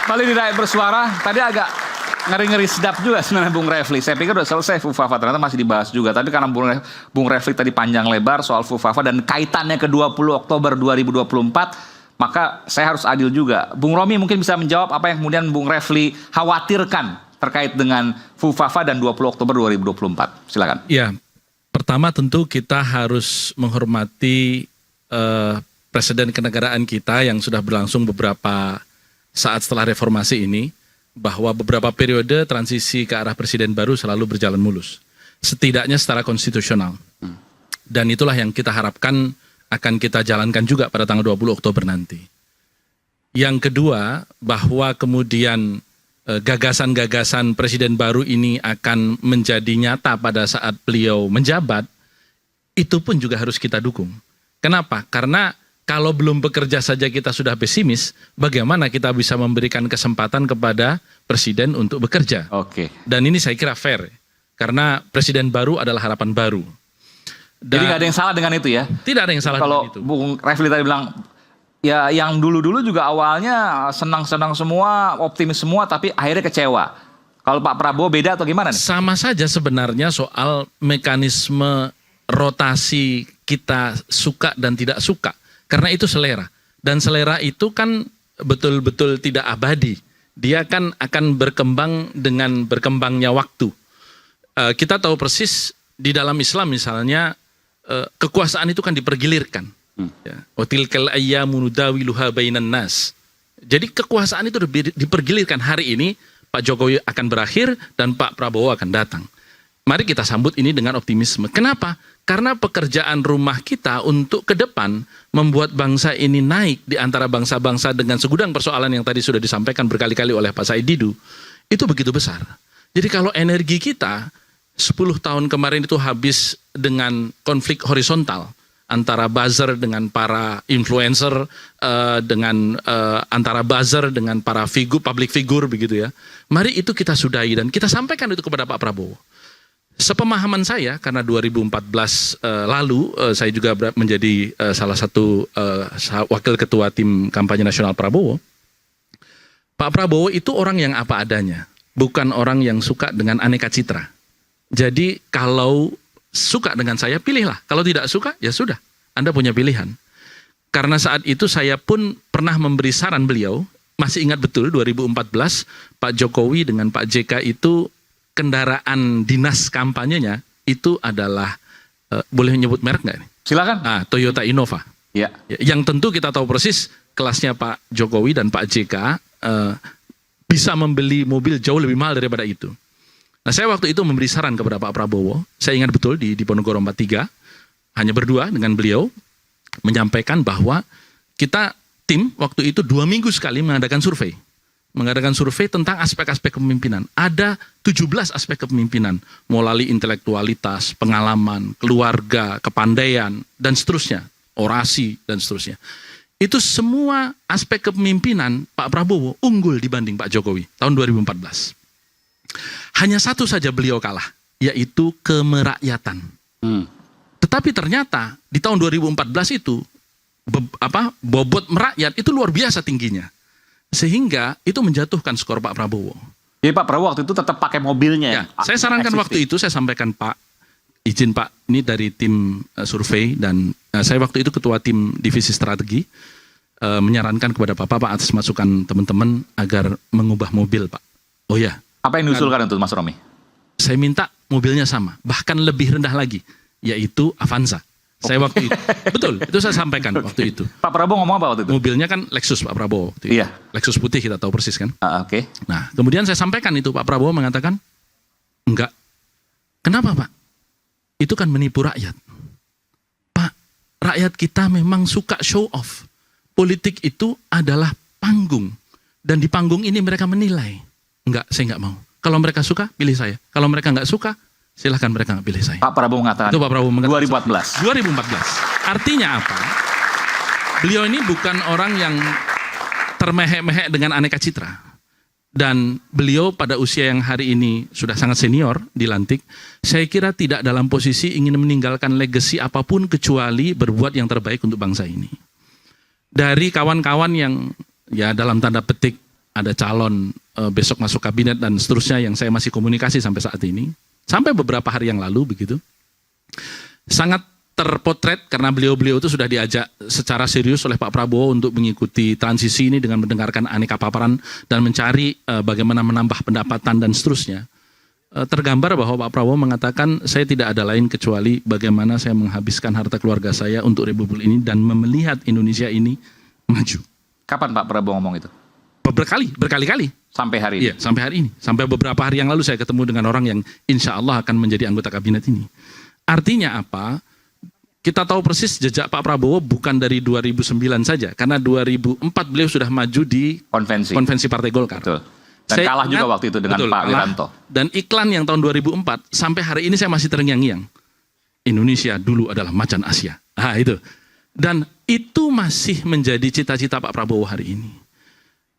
Kembali di Rakyat Bersuara, tadi agak ngeri-ngeri sedap juga sebenarnya Bung Refli. Saya pikir udah selesai FUFAFA, ternyata masih dibahas juga. Tapi karena Bung Refli tadi panjang lebar soal FUFAFA dan kaitannya ke 20 Oktober 2024, maka saya harus adil juga. Bung Romi mungkin bisa menjawab apa yang kemudian Bung Refli khawatirkan terkait dengan FUFAFA dan 20 Oktober 2024. Silakan. Ya, pertama tentu kita harus menghormati presiden kenegaraan kita yang sudah berlangsung beberapa saat setelah reformasi ini, bahwa beberapa periode transisi ke arah presiden baru selalu berjalan mulus. Setidaknya secara konstitusional. Dan itulah yang kita harapkan akan kita jalankan juga pada tanggal 20 Oktober nanti. Yang kedua, bahwa kemudian gagasan-gagasan presiden baru ini akan menjadi nyata pada saat beliau menjabat, itu pun juga harus kita dukung. Kenapa? Karena kalau belum bekerja saja kita sudah pesimis, bagaimana kita bisa memberikan kesempatan kepada presiden untuk bekerja? Oke. Dan ini saya kira fair, karena presiden baru adalah harapan baru. Jadi nggak ada yang salah dengan itu ya? Tidak ada yang salah Kalau dengan itu. Bung Refli tadi bilang, ya yang dulu-dulu juga awalnya senang-senang semua, optimis semua, tapi akhirnya kecewa. Kalau Pak Prabowo beda atau gimana nih? Sama saja sebenarnya soal mekanisme rotasi kita suka dan tidak suka. Karena itu selera. Dan selera itu kan betul-betul tidak abadi. Dia kan akan berkembang dengan berkembangnya waktu. Kita tahu persis di dalam Islam misalnya, kekuasaan itu kan dipergilirkan. Watilkal ayyamu nudawiluha bainan nas. Jadi kekuasaan itu dipergilirkan. Hari ini Pak Jokowi akan berakhir dan Pak Prabowo akan datang. Mari kita sambut ini dengan optimisme. Kenapa? Karena pekerjaan rumah kita untuk ke depan membuat bangsa ini naik di antara bangsa-bangsa dengan segudang persoalan yang tadi sudah disampaikan berkali-kali oleh Pak Said Didu, itu begitu besar. Jadi kalau energi kita 10 tahun kemarin itu habis dengan konflik horizontal antara buzzer dengan para influencer, dengan antara buzzer dengan para public figure begitu ya. Mari itu kita sudahi dan kita sampaikan itu kepada Pak Prabowo. Sepemahaman saya, karena 2014 lalu saya juga menjadi salah satu wakil ketua tim kampanye nasional Prabowo. Pak Prabowo itu orang yang apa adanya, bukan orang yang suka dengan aneka citra. Jadi kalau suka dengan saya, pilihlah. Kalau tidak suka, ya sudah, Anda punya pilihan. Karena saat itu saya pun pernah memberi saran beliau, masih ingat betul 2014, Pak Jokowi dengan Pak JK itu kendaraan dinas kampanyenya itu adalah, boleh nyebut merek nggak nih? Silakan. Nah, Toyota Innova. Ya. Yang tentu kita tahu persis kelasnya Pak Jokowi dan Pak JK bisa membeli mobil jauh lebih mahal daripada itu. Nah, saya waktu itu memberi saran kepada Pak Prabowo. Saya ingat betul di Diponegoro 43, hanya berdua dengan beliau, menyampaikan bahwa kita tim waktu itu 2 minggu sekali mengadakan survei tentang aspek-aspek kepemimpinan. Ada 17 aspek kepemimpinan, melalui intelektualitas, pengalaman, keluarga, kepandaian, dan seterusnya, orasi, dan seterusnya. Itu semua aspek kepemimpinan Pak Prabowo unggul dibanding Pak Jokowi tahun 2014. Hanya satu saja beliau kalah, yaitu kemerakyatan. Tetapi ternyata di tahun 2014 itu, bobot merakyat itu luar biasa tingginya. Sehingga itu menjatuhkan skor Pak Prabowo. Jadi Pak Prabowo waktu itu tetap pakai mobilnya. Ya, saya sarankan waktu itu, saya sampaikan Pak, izin Pak, ini dari tim survei dan saya waktu itu ketua tim divisi strategi, menyarankan kepada Pak atas masukan teman-teman agar mengubah mobil Pak. Oh ya. Apa yang diusulkan untuk Mas Romi? Saya minta mobilnya sama, bahkan lebih rendah lagi, yaitu Avanza. Saya waktu itu, betul, itu saya sampaikan waktu itu. Pak Prabowo ngomong apa waktu itu? Mobilnya kan Lexus Pak Prabowo. Iya. Lexus putih kita tahu persis kan. Oke. Nah, kemudian saya sampaikan itu, Pak Prabowo mengatakan, enggak. Kenapa Pak? Itu kan menipu rakyat. Pak, rakyat kita memang suka show off. Politik itu adalah panggung. Dan di panggung ini mereka menilai. Enggak, saya enggak mau. Kalau mereka suka, pilih saya. Kalau mereka enggak suka, silahkan mereka nggak pilih saya. Pak Prabowo mengatakan. Itu Pak Prabowo mengatakan. 2014. Artinya apa? Beliau ini bukan orang yang termehek-mehek dengan aneka citra. Dan beliau pada usia yang hari ini sudah sangat senior, dilantik. Saya kira tidak dalam posisi ingin meninggalkan legacy apapun kecuali berbuat yang terbaik untuk bangsa ini. Dari kawan-kawan yang ya dalam tanda petik ada calon besok masuk kabinet dan seterusnya yang saya masih komunikasi sampai saat ini. Sampai beberapa hari yang lalu begitu. Sangat terpotret karena beliau-beliau itu sudah diajak secara serius oleh Pak Prabowo untuk mengikuti transisi ini dengan mendengarkan aneka paparan dan mencari bagaimana menambah pendapatan dan seterusnya. Tergambar bahwa Pak Prabowo mengatakan saya tidak ada lain kecuali bagaimana saya menghabiskan harta keluarga saya untuk Republik ini dan melihat Indonesia ini maju. Kapan Pak Prabowo ngomong itu? Berkali-kali. Sampai hari ini? Iya, sampai hari ini. Sampai beberapa hari yang lalu saya ketemu dengan orang yang insya Allah akan menjadi anggota kabinet ini. Artinya apa? Kita tahu persis jejak Pak Prabowo bukan dari 2009 saja. Karena 2004 beliau sudah maju di konvensi Partai Golkar. Betul. Dan kalah juga waktu itu dengan Pak Wiranto. Dan iklan yang tahun 2004 sampai hari ini saya masih terngiang-ngiang. Indonesia dulu adalah macan Asia. Nah itu. Dan itu masih menjadi cita-cita Pak Prabowo hari ini.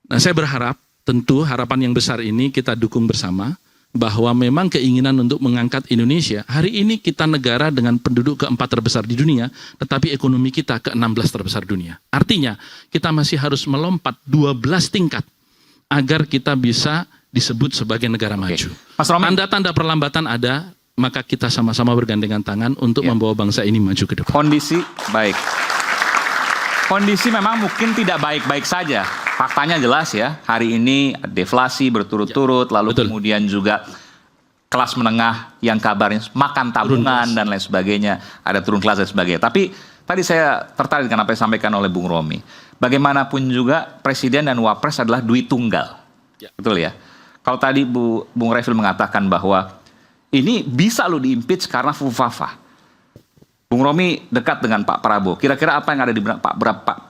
Nah saya berharap, tentu harapan yang besar ini kita dukung bersama. Bahwa memang keinginan untuk mengangkat Indonesia, hari ini kita negara dengan penduduk keempat terbesar di dunia, tetapi ekonomi kita ke-16 terbesar dunia. Artinya, kita masih harus melompat 12 tingkat agar kita bisa disebut sebagai negara maju. Tanda-tanda perlambatan ada, maka kita sama-sama bergandengan tangan untuk membawa bangsa ini maju ke depan. Kondisi baik. Kondisi memang mungkin tidak baik-baik saja. Faktanya jelas ya, hari ini deflasi berturut-turut, lalu kemudian juga kelas menengah yang kabarnya makan tabungan dan lain sebagainya, ada turun kelas dan sebagainya. Tapi tadi saya tertarik dengan apa yang disampaikan oleh Bung Romi. Bagaimanapun juga Presiden dan Wapres adalah duit tunggal. Betul ya? Kalau tadi Bung Refil mengatakan bahwa ini bisa lo di-impeach karena fufafa. Bung Romi dekat dengan Pak Prabowo. Kira-kira apa yang ada di Pak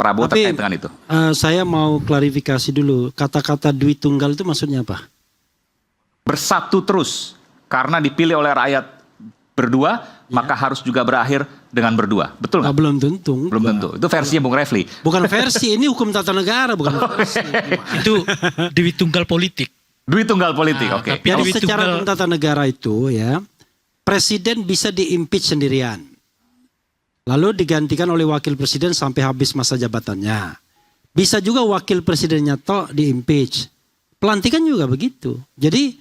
Prabowo terkait dengan itu? Saya mau klarifikasi dulu. Kata-kata duit tunggal itu maksudnya apa? Bersatu terus. Karena dipilih oleh rakyat berdua, maka harus juga berakhir dengan berdua. Betul nggak? Belum tentu. Belum tentu. Itu versinya Bung Refli. Bukan versi, ini hukum tata negara, bukan versi. Itu duit tunggal politik. Duit tunggal politik, oke. Jadi secara hukum tata negara itu ya, Presiden bisa di-impeach sendirian. Lalu digantikan oleh wakil presiden sampai habis masa jabatannya. Bisa juga wakil presidennya toh di-impeach. Pelantikan juga begitu. Jadi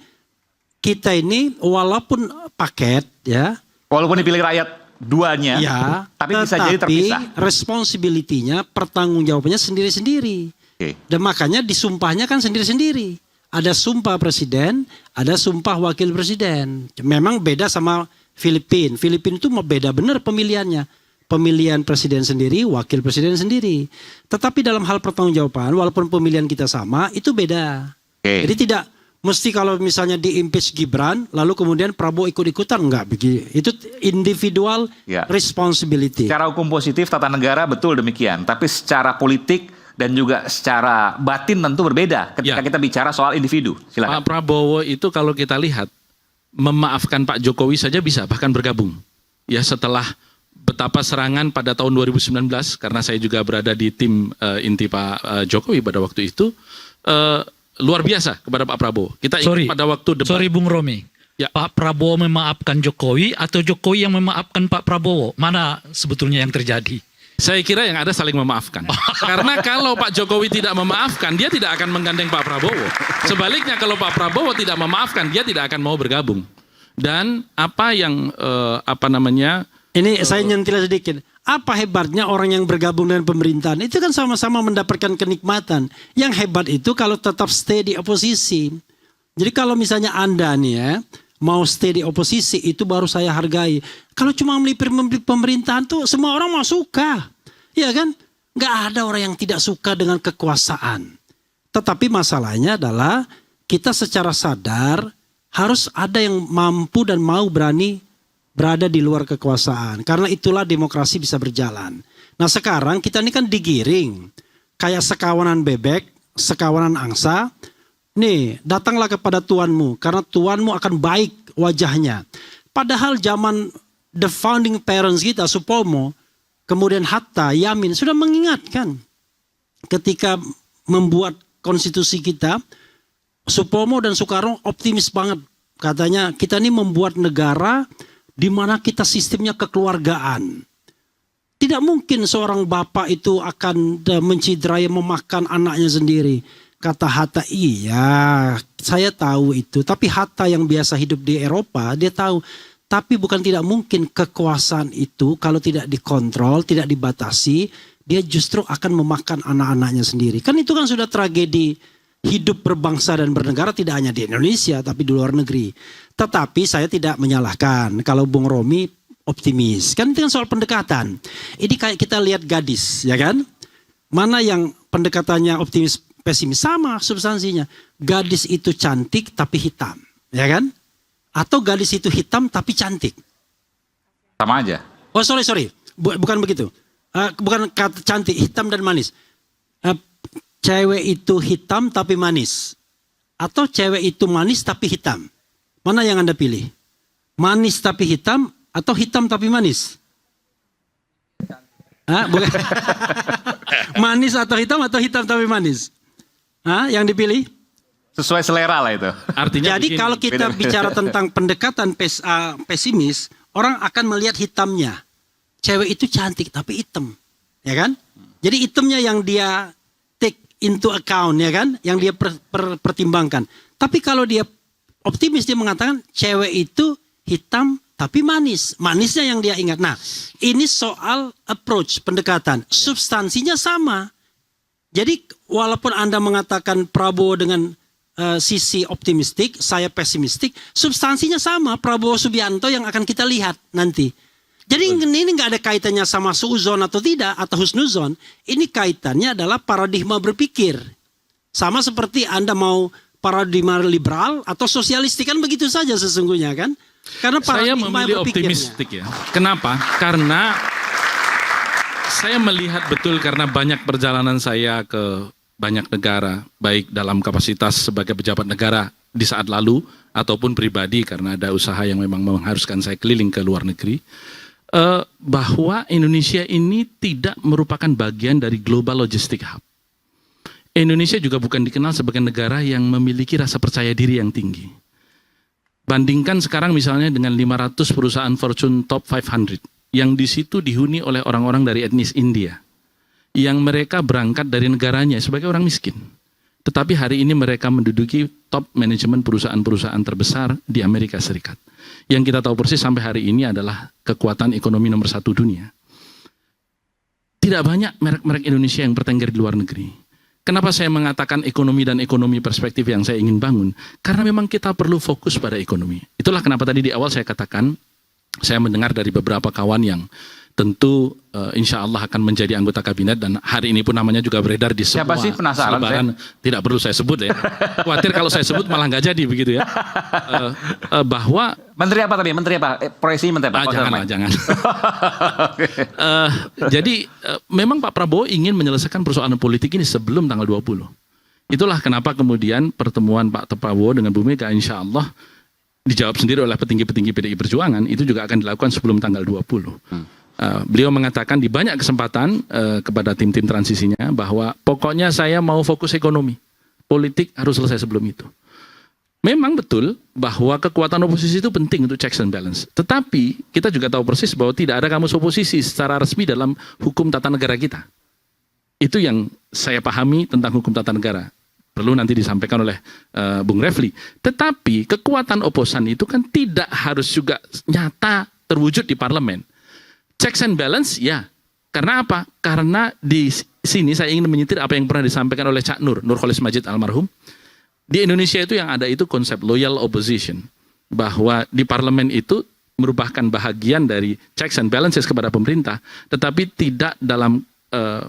kita ini walaupun paket ya. Walaupun dipilih rakyat duanya. Ya. Tapi bisa jadi terpisah. Responsibility-nya, pertanggungjawabannya sendiri-sendiri. Okay. Dan makanya disumpahnya kan sendiri-sendiri. Ada sumpah presiden, ada sumpah wakil presiden. Memang beda sama Filipina. Filipina itu beda benar pemilihannya. Pemilihan presiden sendiri, wakil presiden sendiri. Tetapi dalam hal pertanggungjawaban, walaupun pemilihan kita sama, itu beda. Jadi tidak mesti kalau misalnya di-impeach Gibran, lalu kemudian Prabowo ikut-ikutan. Enggak begitu. Itu individual responsibility. Secara hukum positif tata negara betul demikian. Tapi secara politik dan juga secara batin tentu berbeda ketika kita bicara soal individu. Silakan. Pak Prabowo itu kalau kita lihat, memaafkan Pak Jokowi saja bisa, bahkan bergabung. Ya setelah betapa serangan pada tahun 2019, karena saya juga berada di tim inti Pak Jokowi pada waktu itu, luar biasa kepada Pak Prabowo. Kita ingat pada waktu debat. Sorry Bung Romi, Pak Prabowo memaafkan Jokowi atau Jokowi yang memaafkan Pak Prabowo? Mana sebetulnya yang terjadi? Saya kira yang ada saling memaafkan. Karena kalau Pak Jokowi tidak memaafkan, dia tidak akan menggandeng Pak Prabowo. Sebaliknya kalau Pak Prabowo tidak memaafkan, dia tidak akan mau bergabung. Dan apa yang ini saya nyentil sedikit. Apa hebatnya orang yang bergabung dengan pemerintahan? Itu kan sama-sama mendapatkan kenikmatan. Yang hebat itu kalau tetap stay di oposisi. Jadi kalau misalnya Anda nih ya, mau stay di oposisi, itu baru saya hargai. Kalau cuma melipir pemerintahan tuh semua orang mau suka. Iya kan? Nggak ada orang yang tidak suka dengan kekuasaan. Tetapi masalahnya adalah kita secara sadar harus ada yang mampu dan mau berani berada di luar kekuasaan. Karena itulah demokrasi bisa berjalan. Nah sekarang kita ini kan digiring. Kayak sekawanan bebek, sekawanan angsa. Nih datanglah kepada tuanmu. Karena tuanmu akan baik wajahnya. Padahal zaman the founding parents kita, Supomo, kemudian Hatta, Yamin, sudah mengingatkan. Ketika membuat konstitusi kita, Supomo dan Soekarno optimis banget. Katanya kita ini membuat negara di mana kita sistemnya kekeluargaan. Tidak mungkin seorang bapak itu akan menciderai, memakan anaknya sendiri. Kata Hatta, iya, saya tahu itu. Tapi Hatta yang biasa hidup di Eropa, dia tahu. Tapi bukan tidak mungkin kekuasaan itu kalau tidak dikontrol, tidak dibatasi, dia justru akan memakan anak-anaknya sendiri. Kan itu kan sudah tragedi hidup berbangsa dan bernegara tidak hanya di Indonesia, tapi di luar negeri. Tetapi saya tidak menyalahkan kalau Bung Romi optimis. Kan itu kan soal pendekatan. Ini kayak kita lihat gadis, ya kan? Mana yang pendekatannya optimis pesimis, sama substansinya. Gadis itu cantik tapi hitam, ya kan? Atau gadis itu hitam tapi cantik. Sama aja. Oh sorry, bukan begitu. Bukan kata cantik, hitam dan manis. Cewek itu hitam tapi manis. Atau cewek itu manis tapi hitam. Mana yang Anda pilih? Manis tapi hitam atau hitam tapi manis? Bukan. Manis atau hitam tapi manis? Yang dipilih? Sesuai selera lah itu. Artinya Jadi begini, kalau kita bicara tentang pendekatan pesimis, orang akan melihat hitamnya. Cewek itu cantik tapi hitam, ya kan? Jadi hitamnya yang dia take into account, ya kan? Yang dia pertimbangkan. Tapi kalau dia optimis, dia mengatakan cewek itu hitam tapi manis. Manisnya yang dia ingat. Nah, ini soal approach, pendekatan. Substansinya sama. Jadi walaupun Anda mengatakan Prabowo dengan sisi optimistik, saya pesimistik, substansinya sama, Prabowo Subianto yang akan kita lihat nanti. Jadi ini nggak ada kaitannya sama suuzon atau tidak, atau husnuzon. Ini kaitannya adalah paradigma berpikir. Sama seperti Anda mau paradigma liberal atau sosialistik, kan begitu saja sesungguhnya kan. Karena saya paradigma memilih berpikirnya. optimistik ya. Kenapa? Karena saya melihat betul karena banyak perjalanan saya ke banyak negara, baik dalam kapasitas sebagai pejabat negara di saat lalu ataupun pribadi karena ada usaha yang memang mengharuskan saya keliling ke luar negeri, bahwa Indonesia ini tidak merupakan bagian dari global logistic hub. Indonesia juga bukan dikenal sebagai negara yang memiliki rasa percaya diri yang tinggi. Bandingkan sekarang misalnya dengan 500 perusahaan Fortune Top 500 yang di situ dihuni oleh orang-orang dari etnis India, yang mereka berangkat dari negaranya sebagai orang miskin. Tetapi hari ini mereka menduduki top manajemen perusahaan-perusahaan terbesar di Amerika Serikat. Yang kita tahu persis sampai hari ini adalah kekuatan ekonomi nomor 1 dunia. Tidak banyak merek-merek Indonesia yang bertengger di luar negeri. Kenapa saya mengatakan ekonomi dan ekonomi perspektif yang saya ingin bangun? Karena memang kita perlu fokus pada ekonomi. Itulah kenapa tadi di awal saya katakan, saya mendengar dari beberapa kawan yang tentu insya Allah akan menjadi anggota kabinet dan hari ini pun namanya juga beredar di semua Siapa sih, penasaran selebaran. Tidak perlu saya sebut ya. Khawatir kalau saya sebut malah nggak jadi begitu ya. Bahwa Menteri apa tadi? Menteri apa? Proyeksi menteri apa? jangan. Jadi memang Pak Prabowo ingin menyelesaikan persoalan politik ini sebelum tanggal 20. Itulah kenapa kemudian pertemuan Pak Prabowo dengan Bu Mega insya Allah dijawab sendiri oleh petinggi-petinggi PDI Perjuangan itu juga akan dilakukan sebelum tanggal 20. Beliau mengatakan di banyak kesempatan kepada tim-tim transisinya bahwa pokoknya saya mau fokus ekonomi. Politik harus selesai sebelum itu. Memang betul bahwa kekuatan oposisi itu penting untuk checks and balance. Tetapi kita juga tahu persis bahwa tidak ada kamus oposisi secara resmi dalam hukum tata negara kita. Itu yang saya pahami tentang hukum tata negara. Perlu nanti disampaikan oleh Bung Refli. Tetapi kekuatan oposan itu kan tidak harus juga nyata terwujud di parlemen. Checks and balance ya. Karena apa? Karena di sini saya ingin menyetir apa yang pernah disampaikan oleh Cak Nurholis Majid almarhum. Di Indonesia itu yang ada itu konsep loyal opposition. Bahwa di parlemen itu merupakan bahagian dari checks and balances kepada pemerintah. Tetapi tidak dalam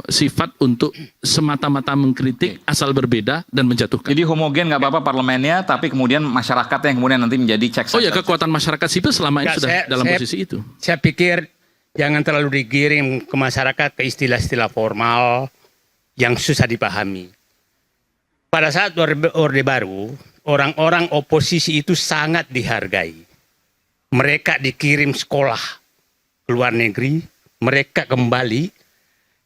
sifat untuk semata-mata mengkritik asal berbeda dan menjatuhkan. Jadi homogen nggak apa-apa parlemennya, tapi kemudian masyarakatnya yang kemudian nanti menjadi checks and Oh ya, balances. kekuatan masyarakat sipil selama ini sudah dalam posisi itu. Saya pikir jangan terlalu digiring ke masyarakat ke istilah-istilah formal yang susah dipahami. Pada saat Orde Baru, orang-orang oposisi itu sangat dihargai. Mereka dikirim sekolah ke luar negeri, mereka kembali.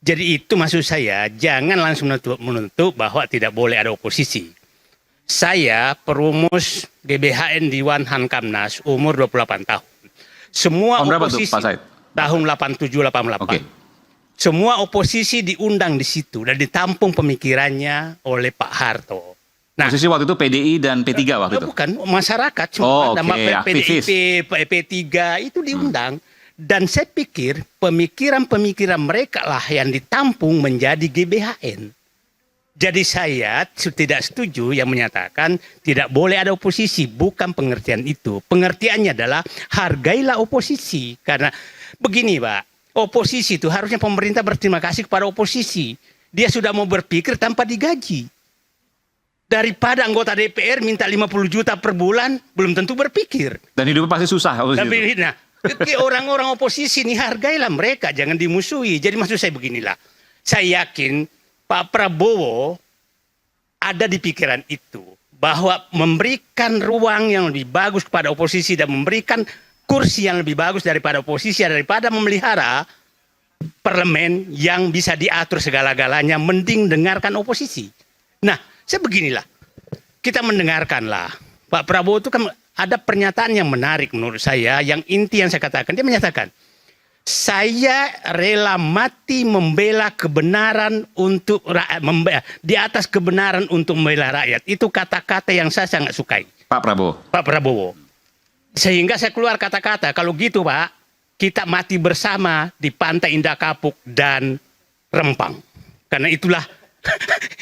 Jadi itu maksud saya, jangan langsung menuntut bahwa tidak boleh ada oposisi. Saya perumus GBHN Dewan Hankamnas umur 28 tahun. Semua Tahun berapa tuh, oposisi Pak Said? tahun 87-88. Oke. semua oposisi diundang di situ dan ditampung pemikirannya oleh Pak Harto. Nah, Posisi waktu itu PDI dan P3 waktu itu. bukan masyarakat, Oh, cuma oke, aktivis. PDIP, P3 itu diundang. Dan saya pikir pemikiran-pemikiran mereka lah yang ditampung menjadi GBHN. Jadi saya tidak setuju yang menyatakan tidak boleh ada oposisi. Bukan pengertian itu. Pengertiannya adalah hargailah oposisi. Karena begini Pak, oposisi itu harusnya pemerintah berterima kasih kepada oposisi. Dia sudah mau berpikir tanpa digaji. Daripada anggota DPR minta 50 juta per bulan, belum tentu berpikir. Dan hidupnya pasti susah. Tapi nah, orang-orang oposisi ini hargailah mereka, jangan dimusuhi. Jadi maksud saya beginilah. Saya yakin Pak Prabowo ada di pikiran itu. Bahwa memberikan ruang yang lebih bagus kepada oposisi dan memberikan kursi yang lebih bagus daripada oposisi, daripada memelihara parlemen yang bisa diatur segala-galanya, mending dengarkan oposisi. Nah, saya beginilah, kita mendengarkanlah. Pak Prabowo itu kan ada pernyataan yang menarik menurut saya, yang inti yang saya katakan. Dia menyatakan, saya rela mati membela kebenaran untuk di atas kebenaran untuk membela rakyat. Itu kata-kata yang saya sangat sukai. Pak Prabowo. Pak Prabowo. Sehingga saya keluar kata-kata, kalau gitu Pak, kita mati bersama di Pantai Indah Kapuk dan Rempang. Karena itulah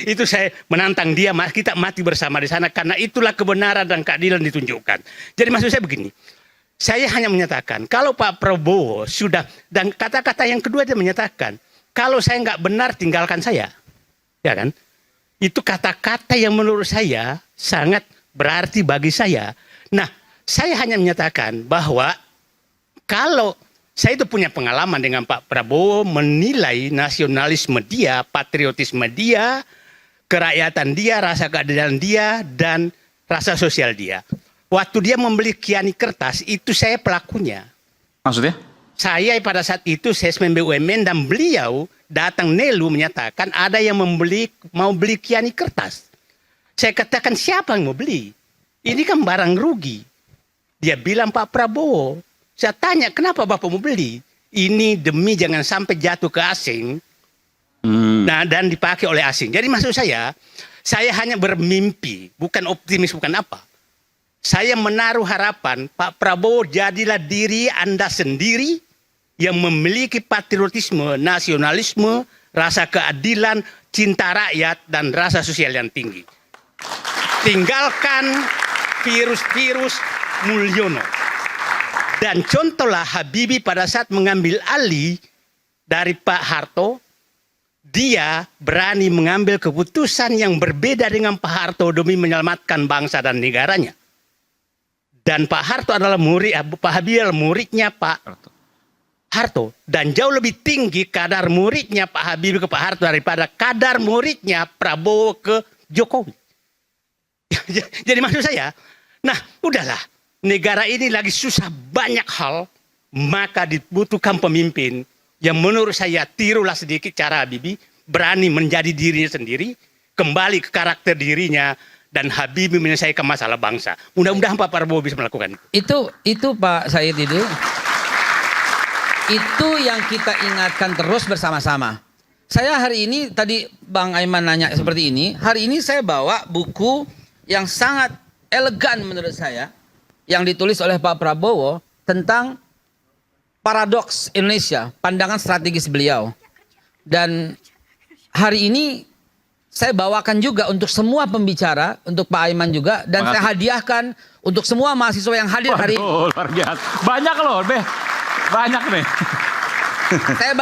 itu saya menantang dia, kita mati bersama di sana karena itulah kebenaran dan keadilan ditunjukkan. Jadi maksud saya begini, saya hanya menyatakan kalau Pak Prabowo sudah, dan kata-kata yang kedua dia menyatakan kalau saya nggak benar tinggalkan saya, ya kan? Itu kata-kata yang menurut saya sangat berarti bagi saya. Nah, saya hanya menyatakan bahwa kalau saya itu punya pengalaman dengan Pak Prabowo menilai nasionalisme dia, patriotisme dia, kerakyatan dia, rasa keadilan dia, dan rasa sosial dia. Waktu dia membeli Kiani Kertas, itu saya pelakunya. Maksudnya? Saya pada saat itu sesmen BUMN dan beliau datang Nelu menyatakan ada yang mau beli Kiani Kertas. Saya katakan siapa yang mau beli? Ini kan barang rugi. Dia bilang Pak Prabowo. Saya tanya, kenapa Bapak mau beli? Ini demi jangan sampai jatuh ke asing. Nah, dan dipakai oleh asing. Jadi maksud saya hanya bermimpi, bukan optimis, bukan apa. Saya menaruh harapan, Pak Prabowo jadilah diri Anda sendiri yang memiliki patriotisme, nasionalisme, rasa keadilan, cinta rakyat, dan rasa sosial yang tinggi. Tinggalkan virus-virus Mulyono. Dan contohlah Habibie pada saat mengambil alih dari Pak Harto, dia berani mengambil keputusan yang berbeda dengan Pak Harto demi menyelamatkan bangsa dan negaranya. Dan Pak Harto adalah Pak Habibie adalah muridnya Pak Harto. Dan jauh lebih tinggi kadar muridnya Pak Habibie ke Pak Harto daripada kadar muridnya Prabowo ke Jokowi. Jadi maksud saya, nah udahlah. Negara ini lagi susah banyak hal, maka dibutuhkan pemimpin yang menurut saya tirulah sedikit cara Habibie, berani menjadi dirinya sendiri, kembali ke karakter dirinya, dan Habibie menyelesaikan masalah bangsa. Mudah-mudahan Pak Prabowo bisa melakukan Itu Pak Said itu yang kita ingatkan terus bersama-sama. Saya hari ini, tadi Bang Aiman nanya seperti ini, hari ini saya bawa buku yang sangat elegan menurut saya, yang ditulis oleh Pak Prabowo tentang paradoks Indonesia, pandangan strategis beliau. Dan hari ini saya bawakan juga untuk semua pembicara, untuk Pak Aiman juga, dan saya hadiahkan untuk semua mahasiswa yang hadir hari ini. Waduh, luar biasa. Banyak loh, Beh. Banyak nih. Saya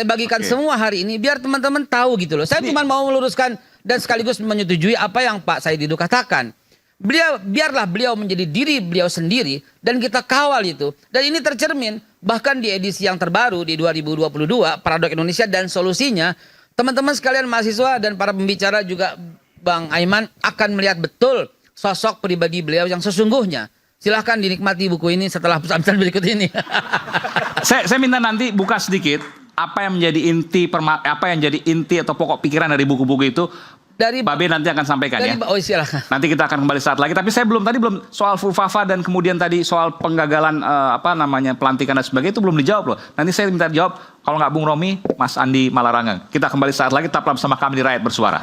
bagikan semua hari ini biar teman-teman tahu gitu loh. Saya cuma mau meluruskan dan sekaligus menyetujui apa yang Pak Said Didu katakan. Biarlah beliau menjadi diri beliau sendiri dan kita kawal itu. Dan ini tercermin bahkan di edisi yang terbaru di 2022 Paradoks Indonesia dan Solusinya. Teman-teman sekalian mahasiswa dan para pembicara juga Bang Aiman akan melihat betul sosok pribadi beliau yang sesungguhnya. Silahkan dinikmati buku ini setelah pesan-pesan berikut ini. Saya minta nanti buka sedikit apa yang menjadi inti atau pokok pikiran dari buku-buku itu. dari Babe nanti akan sampaikan ya. oh silakan. Nanti kita akan kembali saat lagi. Tapi saya belum soal Fufafa dan kemudian tadi soal penggagalan pelantikan dan sebagainya itu belum dijawab loh. Nanti saya minta jawab kalau nggak Bung Romi, Mas Andi Malarangang. Kita kembali saat lagi. Tetaplah bersama kami di Rakyat Bersuara.